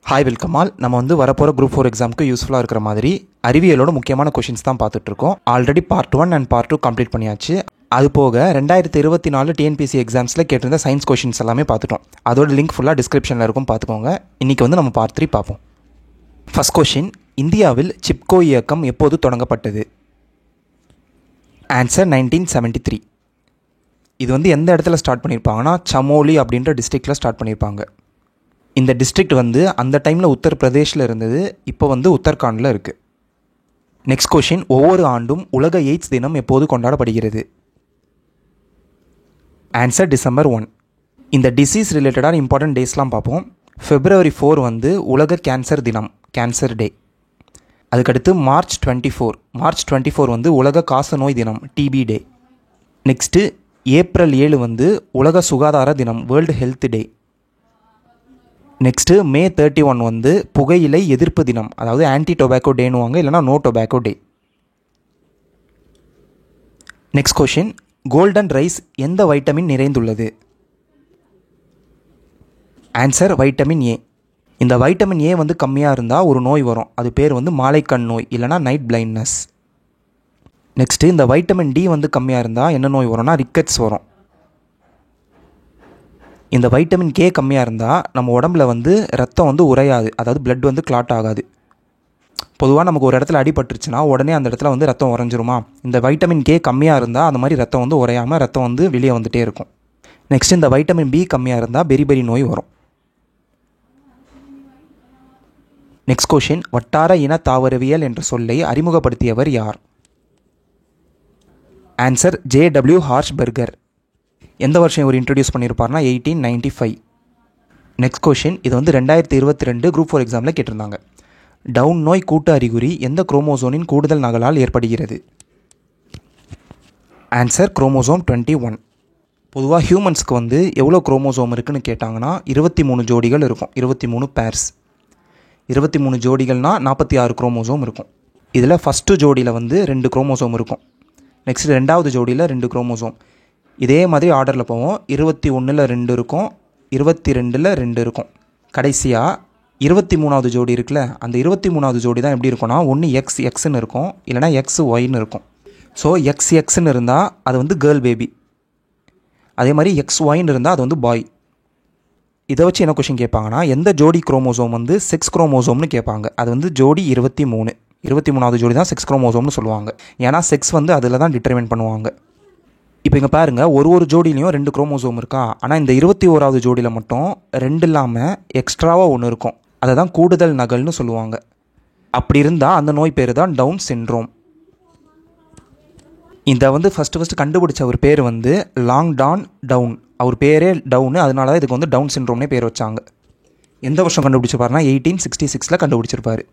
Hi welcome all. நம்ம வந்து வரப்போகிற குரூப் 4 எக்ஸாமுக்கு யூஸ்ஃபுல்லாக இருக்கிற மாதிரி அறிவியலோட முக்கியமான கொஷின்ஸ் தான் பார்த்துட்ருக்கோம். Already part 1 and part 2 complete பண்ணியாச்சு. அது போக 2024 டிஎன்பிஎஸ்சி எக்ஸாம்ஸில் கேட்டிருந்த சயின்ஸ் கொஷின்ஸ் எல்லாமே பார்த்துட்டோம். அதோட லிங்க் ஃபுல்லாக டிஸ்கிரிப்ஷனில் இருக்கும், பார்த்துக்கோங்க. இன்றைக்கி வந்து நம்ம பார்ட் 3 பார்ப்போம். ஃபர்ஸ்ட் கொஷின், இந்தியாவில் சிப்கோ இயக்கம் எப்போது தொடங்கப்பட்டது? ஆன்சர் 1973. இது வந்து எந்த இடத்துல ஸ்டார்ட் பண்ணியிருப்பாங்கன்னா சமோலி அப்படின்ற டிஸ்ட்ரிக்டில் ஸ்டார்ட் பண்ணியிருப்பாங்க. இந்த டிஸ்ட்ரிக்ட் வந்து அந்த டைமில் உத்தரப்பிரதேஷில் இருந்தது, இப்போ வந்து உத்தரகாண்டில் இருக்குது. நெக்ஸ்ட் கொஷின், ஒவ்வொரு ஆண்டும் உலக எய்ட்ஸ் தினம் எப்போது கொண்டாடப்படுகிறது? Answer December 1. இந்த டிசீஸ் ரிலேட்டடான இம்பார்ட்டன்ட் டேஸ்லாம் பார்ப்போம். February 4 வந்து உலக கேன்சர் தினம், கேன்சர் டே. அதுக்கடுத்து March 24 வந்து உலக காசநோய் தினம், டிபி டே. நெக்ஸ்ட்டு April 7 வந்து உலக சுகாதார தினம், வேர்ல்டு ஹெல்த் டே. நெக்ஸ்ட்டு May 31 வந்து புகையிலை எதிர்ப்பு தினம், அதாவது ஆன்டி டொபாக்கோ டேனுவாங்க, இல்லைனா no tobacco day. Next question, golden rice எந்த வைட்டமின் நிறைந்துள்ளது? Answer vitamin A. இந்த வைட்டமின் ஏ வந்து கம்மியாக இருந்தால் ஒரு நோய் வரும், அது பேர் வந்து மாலைக்கண் நோய், இல்லைனா நைட் பிளைண்ட்னஸ். நெக்ஸ்ட்டு இந்த வைட்டமின் டி வந்து கம்மியாக இருந்தால் என்ன நோய் வரும்னா ரிக்கெட்ஸ் வரும். இந்த வைட்டமின் கே கம்மியாக இருந்தால் நம்ம உடம்புல வந்து ரத்தம் வந்து உறையாது, அதாவது பிளட் வந்து கிளாட் ஆகாது. பொதுவாக நமக்கு ஒரு இடத்துல அடிபட்டுருச்சுன்னா உடனே அந்த இடத்துல வந்து ரத்தம் உறைஞ்சிருமா? இந்த வைட்டமின் கே கம்மியாக இருந்தால் அந்த மாதிரி ரத்தம் வந்து உறையாமல் ரத்தம் வந்து வெளியே வந்துகிட்டே இருக்கும். நெக்ஸ்ட் இந்த வைட்டமின் பி கம்மியாக இருந்தால் பெரி நோய் வரும். நெக்ஸ்ட் கொஷின், வட்டார இன தாவரவியல் என்ற சொல்லை அறிமுகப்படுத்தியவர் யார்? Answer JW ஹார்ஷ்பர்கர். எந்த வருஷம் இவர் இன்ட்ரடியூஸ் பண்ணியிருப்பார்னா 1895. நெக்ஸ்ட் கொஷின், இது வந்து 2022 குரூப் 4 எக்ஸாமில் கேட்டிருந்தாங்க. டவுன் நோய் கூட்டு அறிகுறி எந்த குரோமோசோனின் கூடுதல் நகலால் ஏற்படுகிறது? Answer chromosome 21. பொதுவாக ஹியூமன்ஸ்க்கு வந்து எவ்வளோ குரோமோசோம் இருக்குதுன்னு கேட்டாங்கன்னா 23 ஜோடிகள் இருக்கும், 23 பேர்ஸ். 23 ஜோடிகள்னால் 46 குரோமோசோம் இருக்கும். இதில் ஃபஸ்ட்டு ஜோடியில் வந்து 2 குரோமோசோம் இருக்கும். நெக்ஸ்ட் 2வது ஜோடியில் 2 குரோமோசோம். இதே மாதிரி ஆர்டரில் போவோம். 21ல் 2 இருக்கும், 22ல் 2 இருக்கும். கடைசியாக 23வது ஜோடி இருக்குல்ல, அந்த 23வது ஜோடி தான் எப்படி இருக்கும்னா ஒன்று XXன்னு இருக்கும், இல்லைனா XYன்னு இருக்கும். ஸோ XXன்னு இருந்தால் அது வந்து கேர்ள் பேபி, அதே மாதிரி XYன்னு இருந்தால் அது வந்து பாய். இதை வச்சு என்ன கொஷின் கேட்பாங்கன்னா எந்த ஜோடி குரோமோசோம் வந்து செக்ஸ் குரோமோசோம்னு கேட்பாங்க. அது வந்து ஜோடி 23வது ஜோடி தான் செக்ஸ் குரோமோசோம்னு சொல்லுவாங்க. ஏன்னா செக்ஸ் வந்து அதில் தான் டிட்டர்மைன் பண்ணுவாங்க. இப்போ இங்கே பாருங்கள், ஒரு ஜோடியிலையும் 2 குரோமோசோம் இருக்கா, ஆனால் இந்த 21வது ஜோடியில் மட்டும் 2 இல்லாமல் எக்ஸ்ட்ராவாக ஒன்று இருக்கும். அதை தான் கூடுதல் நகல்னு சொல்லுவாங்க. அப்படி இருந்தால் அந்த நோய் பேர் தான் டவுன் சிண்ட்ரோம். இதை வந்து ஃபஸ்ட்டு கண்டுபிடிச்ச அவர் பேர் வந்து லாங்டான் டவுன். அவர் பேரே டவுனு, அதனால தான் இதுக்கு வந்து டவுன் சிண்ட்ரோம்னே பேர் வச்சாங்க. எந்த வருஷம் கண்டுபிடிச்சிருப்பாருனா 1866 கண்டுபிடிச்சிருப்பார்.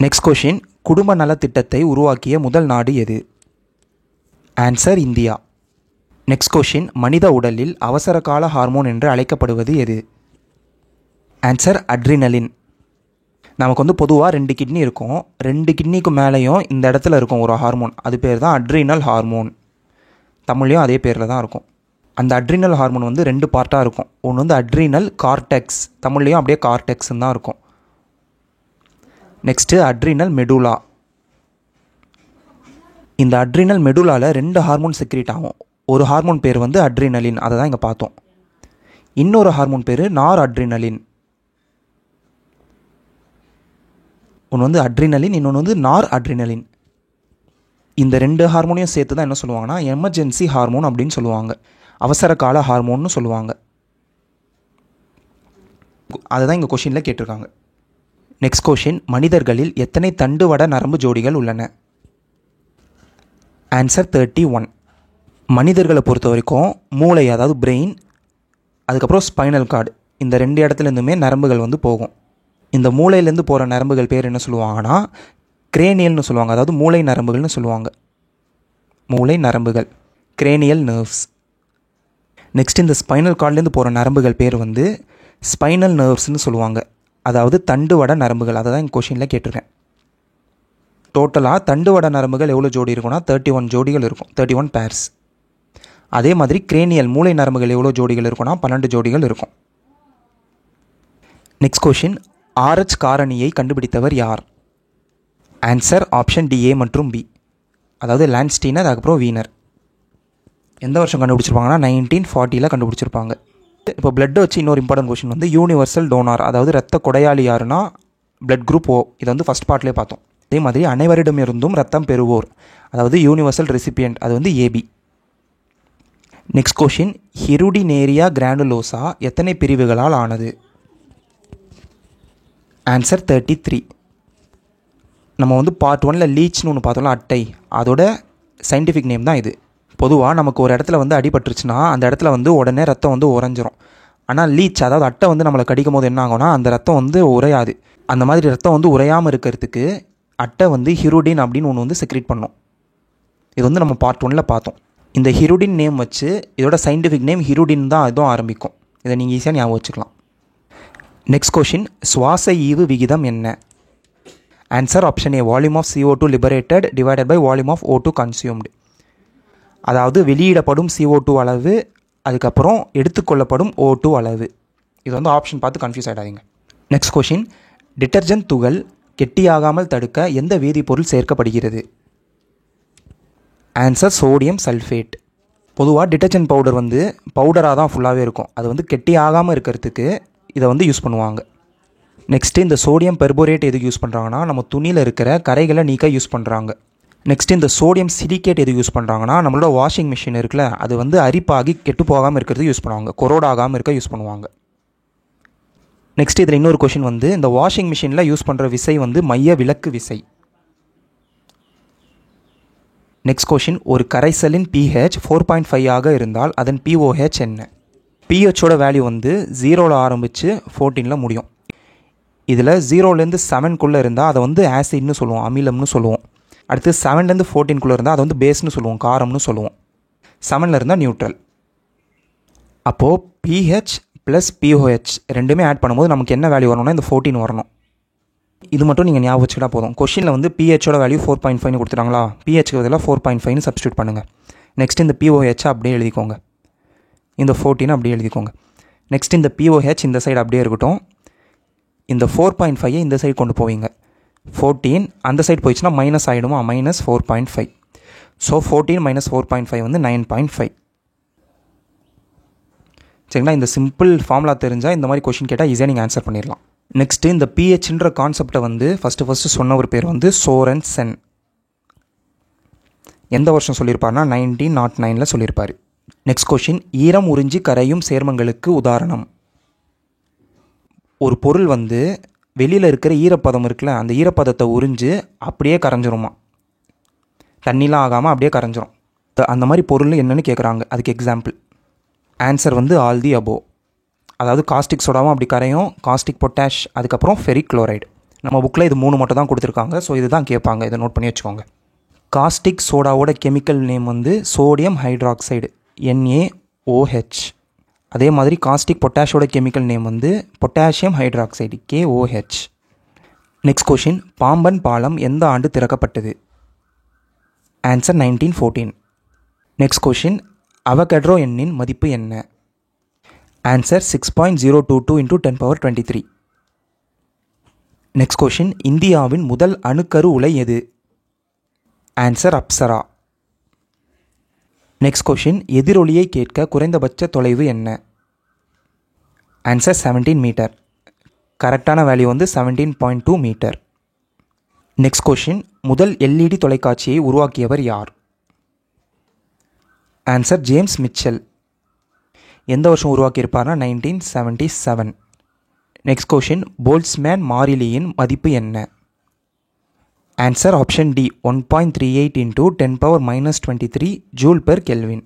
நெக்ஸ்ட் கொஷின், குடும்ப நலத்திட்டத்தை உருவாக்கிய முதல் நாடு எது? Answer India. நெக்ஸ்ட் கொஷின், மனித உடலில் அவசர கால ஹார்மோன் என்று அழைக்கப்படுவது எது? Answer adrenaline. நமக்கு வந்து பொதுவாக 2 கிட்னி இருக்கும், 2 கிட்னிக்கு மேலேயும் இந்த இடத்துல இருக்கும் ஒரு ஹார்மோன், அது பேர் தான் அட்ரினல் ஹார்மோன். தமிழ்லையும் அதே பேரில் தான் இருக்கும். அந்த அட்ரினல் ஹார்மோன் வந்து 2 பார்ட்டாக இருக்கும். ஒன்று வந்து அட்ரினல் கார்டெக்ஸ், தமிழ்லையும் அப்படியே கார்டெக்ஸ்ன்னு தான் இருக்கும். Next adrenal medulla. இந்த அட்ரினல் மெடுலாவில் 2 ஹார்மோன் செக்ரேட் ஆகும். ஒரு ஹார்மோன் பேர் வந்து அட்ரினலின், அதை தான் இங்கே பார்த்தோம். இன்னொரு ஹார்மோன் பேர் நார் அட்ரினலின். ஒன்று வந்து அட்ரினலின், இன்னொன்று வந்து நார் அட்ரினலின். இந்த 2 ஹார்மோனையும் சேர்த்து தான் என்ன சொல்லுவாங்கன்னா எமர்ஜென்சி ஹார்மோன் அப்படின்னு சொல்லுவாங்க, அவசர கால ஹார்மோன்னு சொல்லுவாங்க. அதை தான் இங்கே கொஷினில் கேட்டிருக்காங்க. நெக்ஸ்ட் கொஷின், மனிதர்களில் எத்தனை தண்டுவட நரம்பு ஜோடிகள் உள்ளன? ஆன்சர் 31. மனிதர்களை பொறுத்த வரைக்கும் மூளை, அதாவது பிரெயின், அதுக்கப்புறம் ஸ்பைனல் கார்டு, இந்த 2 இடத்துலேருந்துமே நரம்புகள் வந்து போகும். இந்த மூளையிலேருந்து போகிற நரம்புகள் பேர் என்ன சொல்லுவாங்கன்னா கிரேனியல்னு சொல்லுவாங்க, அதாவது மூளை நரம்புகள்னு சொல்லுவாங்க. மூளை நரம்புகள், கிரேனியல் நர்வ்ஸ். நெக்ஸ்ட் இந்த ஸ்பைனல் கார்ட்லேருந்து போகிற நரம்புகள் பேர் வந்து ஸ்பைனல் நர்வ்ஸ்னு சொல்லுவாங்க, அதாவது தண்டுவட நரம்புகள். அதை தான் இந்த கொஷினில் கேட்டிருக்கேன். டோட்டலாக தண்டுவட நரம்புகள் எவ்வளோ ஜோடி இருக்குன்னா 31 ஜோடிகள் இருக்கும், 31 பேர்ஸ். அதே மாதிரி கிரேனியல் மூளை நரம்புகள் எவ்வளோ ஜோடிகள் இருக்குன்னா 12 ஜோடிகள் இருக்கும். நெக்ஸ்ட் கொஷின், RH காரணியை கண்டுபிடித்தவர் யார்? ஆன்சர் ஆப்ஷன் டி, ஏ மற்றும் பி. அதாவது லான்ஸ்டீனர், அதுக்கப்புறம் வீனர். எந்த வருஷம் கண்டுபிடிச்சிருப்பாங்கன்னா 1940 கண்டுபிடிச்சிருப்பாங்க. இப்போ பிளட்டை வச்சு இன்னொரு இம்பார்ட்டன்ட் கொஷின் வந்து யூனிவர்சல் டோனார், அதாவது ரத்த கொடையாளி யாருன்னா பிளட் குரூப் ஓ. இதை வந்து ஃபஸ்ட் பார்ட்லேயே பார்த்தோம். அதே மாதிரி அனைவரிடமிருந்தும் ரத்தம் பெறுவோர், அதாவது யூனிவர்சல் ரெசிபியன்ட், அது வந்து ஏபி. நெக்ஸ்ட் கொஷின், ஹிருடினேரியா கிரானுலோசா எத்தனை பிரிவுகளால் ஆனது? ஆன்சர் 33. நம்ம வந்து பார்ட் 1ல் லீச்னு ஒன்று பார்த்தோம்ல, அட்டை, அதோட சயின்டிஃபிக் நேம் தான் இது. பொதுவாக நமக்கு ஒரு இடத்துல வந்து அடிபட்டுருச்சுன்னா அந்த இடத்துல வந்து உடனே ரத்தம் வந்து உறைஞ்சிரும். ஆனால் லீச், அதாவது அட்டை வந்து நம்மளை கடிக்கும் போது என்ன ஆகும்னா அந்த ரத்தம் வந்து உறையாது. அந்த மாதிரி ரத்தம் வந்து உறையாமல் இருக்கிறதுக்கு அட்டை வந்து ஹிருடின் அப்படின்னு ஒன்று வந்து செக்ரேட் பண்ணும். இது வந்து நம்ம பார்ட் 1ல் பார்த்தோம். இந்த ஹிருடின் நேம் வச்சு இதோட சயின்டிஃபிக் நேம் ஹிருடின் தான் இதுவும் ஆரம்பிக்கும். இதை நீங்கள் ஈஸியாக ஞாபகம் வச்சுக்கலாம். நெக்ஸ்ட் கொஷின், சுவாச ஈவு விகிதம் என்ன? Answer option A, volume of CO2 liberated divided by volume of O2 consumed. அதாவது வெளியிடப்படும் CO2 அளவு, அதுக்கப்புறம் எடுத்துக்கொள்ளப்படும் O2 அளவு. இது வந்து ஆப்ஷன் பார்த்து கன்ஃபியூஸ் ஆகிடாதீங்க. நெக்ஸ்ட் கொஷின், டிட்டர்ஜென்ட் துகள் கெட்டியாகாமல் தடுக்க எந்த வேதிப்பொருள் சேர்க்கப்படுகிறது? Answer sodium sulphate. பொதுவாக டிட்டர்ஜென்ட் பவுடர் வந்து பவுடராக தான் ஃபுல்லாகவே இருக்கும். அது வந்து கெட்டியாகாமல் இருக்கிறதுக்கு இதை வந்து யூஸ் பண்ணுவாங்க. நெக்ஸ்ட்டு இந்த சோடியம் பெர்போரேட் எதுக்கு யூஸ் பண்ணுறாங்கன்னா நம்ம துணியில் இருக்கிற கரைகளை நீக்க யூஸ் பண்ணுறாங்க. நெக்ஸ்ட் இந்த சோடியம் சிலிகேட் எதுக்கு யூஸ் பண்ணுறாங்கன்னா நம்மளோட வாஷிங் மிஷின் இருக்குல்ல, அது வந்து அரிப்பாகி கெட்டு போகாமல் இருக்கிறது யூஸ் பண்ணுவாங்க, கொரோடாகாமல் இருக்க யூஸ் பண்ணுவாங்க. நெக்ஸ்ட் இதில் இன்னொரு கொஷின் வந்து, இந்த வாஷிங் மிஷினில் யூஸ் பண்ணுற விசை வந்து மைய விலக்கு விசை. நெக்ஸ்ட் கொஷின், ஒரு கரைசலின் pH 4.5 இருந்தால் அதன் pOH என்ன? pHோட வேல்யூ வந்து 0ல் ஆரம்பித்து 14ல் முடியும். இதில் 0லேருந்து 7க்குள்ளே இருந்தால் அதை வந்து ஆசிட்னு சொல்லுவோம், அமிலம்னு சொல்லுவோம். அடுத்து 7லேருந்து 14க்குள்ளே இருந்தால் அதை வந்து பேஸ்னு சொல்லுவோம், காரம்னு சொல்லுவோம். 7ல் இருந்தால் நியூட்ரல். அப்போது pH ப்ளஸ் pOH ரெண்டுமே ஆட் பண்ணும்போது நமக்கு என்ன வேல்யூ வரணும்னா இந்த 14 வரணும். இது மட்டும் நீங்கள் ஞாபகம் வச்சுக்கிட்டா போதும். கொஷினில் வந்து pHோட வேல்யூ 4.5 கொடுத்துட்டாங்களா, pHக்கு பதிலாக 4.5 சப்ஸ்டியூட் பண்ணுங்கள். நெக்ஸ்ட் இந்த pOH அப்படியே எழுதிக்கோங்க, இந்த 14 அப்படியே எழுதிக்கோங்க. நெக்ஸ்ட் இந்த pOH இந்த சைடு அப்படியே இருக்கட்டும். இந்த 4.5 இந்த சைடு கொண்டு போவீங்க. 14 அந்த சைடு போயிடுச்சுன்னா மைனஸ் ஆகிடுமா, மைனஸ் 4.5. ஸோ 14 மைனஸ் 4.5 வந்து 9.5. சரிங்களா? இந்த சிம்பிள் ஃபார்முலா தெரிஞ்சால் இந்த மாதிரி கொஷின் கேட்டால் ஈஸியாக நீங்கள் ஆன்சர் பண்ணிடலாம். நெக்ஸ்ட்டு இந்த pHன்ற கான்செப்டை வந்து ஃபஸ்ட்டு சொன்ன ஒரு பேர் வந்து சோரன்சென். எந்த வருஷம் சொல்லியிருப்பார்னா 1909 சொல்லியிருப்பார். நெக்ஸ்ட் கொஷின், ஈரம் உறிஞ்சி கரையும் சேர்மங்களுக்கு உதாரணம். ஒரு பொருள் வந்து வெளியில் இருக்கிற ஈரப்பதம் இருக்குல்ல, அந்த ஈரப்பதத்தை உறிஞ்சு அப்படியே கரைஞ்சிருமா, தண்ணிலாம் ஆகாமல் அப்படியே கரைஞ்சிரும். அந்த மாதிரி பொருள் என்னென்னு கேட்குறாங்க. அதுக்கு எக்ஸாம்பிள் ஆன்சர் வந்து ஆல் தி அபோவ். அதாவது காஸ்டிக் சோடாவும் அப்படி கரையும், காஸ்டிக் பொட்டாஷ், அதுக்கப்புறம் ஃபெரிக் குளோரைடு. நம்ம புக்கில் இது 3 மட்டும் தான் கொடுத்துருக்காங்க. ஸோ இதுதான் கேட்பாங்க, இதை நோட் பண்ணி வச்சுக்கோங்க. காஸ்டிக் சோடாவோட கெமிக்கல் நேம் வந்து சோடியம் ஹைட்ராக்சைடு, NaOH. அதே மாதிரி காஸ்டிக் பொட்டாஷோட கெமிக்கல் நேம் வந்து potassium hydroxide, KOH. Next question, Pamban பாலம் எந்த ஆண்டு திறக்கப்பட்டது? ஆன்சர் 1914. நெக்ஸ்ட் கொஷின், அவகேட்ரோ எண்ணின் மதிப்பு என்ன? ஆன்சர் 6.022 × 10^23. நெக்ஸ்ட் கொஷின், இந்தியாவின் முதல் அணுக்கரு உலை எது? ஆன்சர் அப்சரா. நெக்ஸ்ட் கொஷின், எதிரொலியை கேட்க குறைந்தபட்ச தொலைவு என்ன? Answer 17 metre. கரெக்டான வேல்யூ வந்து 17.2 மீட்டர். நெக்ஸ்ட் கொஷின், முதல் LED தொலைக்காட்சியை உருவாக்கியவர் யார்? Answer James Mitchell. எந்த வருஷம் உருவாக்கியிருப்பார்னா 1977. நெக்ஸ்ட் கொஷின், போல்ட்ஸ்மேன் மாறிலியின் மதிப்பு என்ன? Answer option D, 1.38 × 10^-23 joule per kelvin.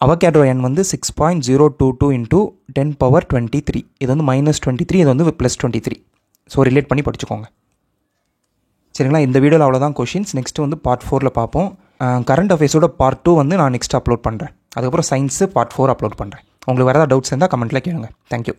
Avogadro எண் வந்து 6.022 × 10^23. இது வந்து -23, இது வந்து +23. ஸோ ரிலேட் பண்ணி படிச்சுக்கோங்க. சரிங்களா? இந்த வீடியோவில் அவ்வளோதான் கொஷின்ஸ். நெக்ஸ்ட்டு வந்து பார்ட் 4ல் பார்ப்போம். கரண்ட் அஃபேர்ஸோட பார்ட் 2 வந்து நான் நெக்ஸ்ட் அப்லோட் பண்ணுறேன். அதுக்கப்புறம் சயின்ஸு பார்ட் 4 அப்லோட் பண்ணுறேன். உங்களுக்கு வேறு ஏதாவது டவுட்ஸ் இருந்தால் கமெண்ட்டில் கேளுங்க. தேங்க்யூ.